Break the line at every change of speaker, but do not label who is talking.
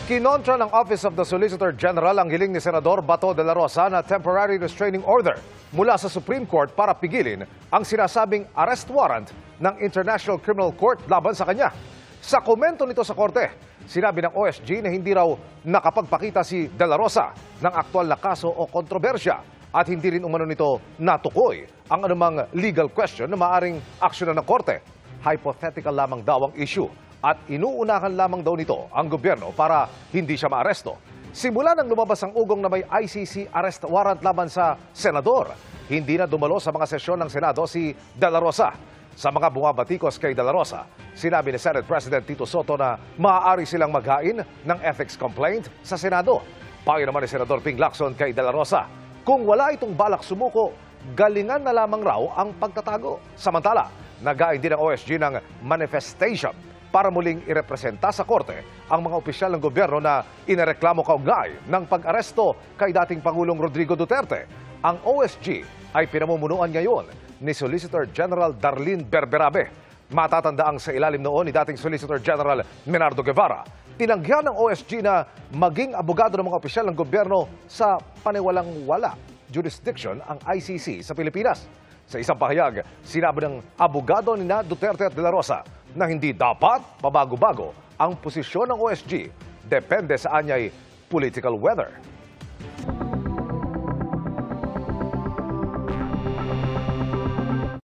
Kinontra ng Office of the Solicitor General ang hiling ni Senador Bato de la Rosa na temporary restraining order mula sa Supreme Court para pigilin ang sinasabing arrest warrant ng International Criminal Court laban sa kanya. Sa komento nito sa korte, sinabi ng OSG na hindi raw nakapagpakita si de la Rosa ng aktual na kaso o kontrobersya at hindi rin umano nito natukoy ang anumang legal question na maaring aksyonan ng korte. Hypothetical lamang daw ang issue at inuunahan lamang daw nito ang gobyerno para hindi siya maaresto. Simula nang lumabas ang ugong na may ICC arrest warrant laban sa senador, hindi na dumalo sa mga sesyon ng Senado si de la Rosa. Sa mga bumabatikos kay de la Rosa, sinabi ni Senate President Tito Soto na maaari silang maghain ng ethics complaint sa Senado. Payo naman ni Senador Ping Lacson kay de la Rosa, kung wala itong balak sumuko, galingan na lamang raw ang pagtatago. Samantala, nagain din ang OSG ng manifestation para muling irepresenta sa korte ang mga opisyal ng gobyerno na inareklamo kaugnay ng pag-aresto kay dating Pangulong Rodrigo Duterte. Ang OSG ay pinamumunuan ngayon ni Solicitor General Darlene Berberabe. Matatandaang sa ilalim noon ni dating Solicitor General Menardo Guevara, tinanggihan ng OSG na maging abogado ng mga opisyal ng gobyerno sa paniwalang-wala jurisdiction ang ICC sa Pilipinas. Sa isang pahayag, sinabi ng abogado ni Duterte at de la Rosa na hindi dapat pabago-bago ang posisyon ng OSG. Depende sa anyay political weather.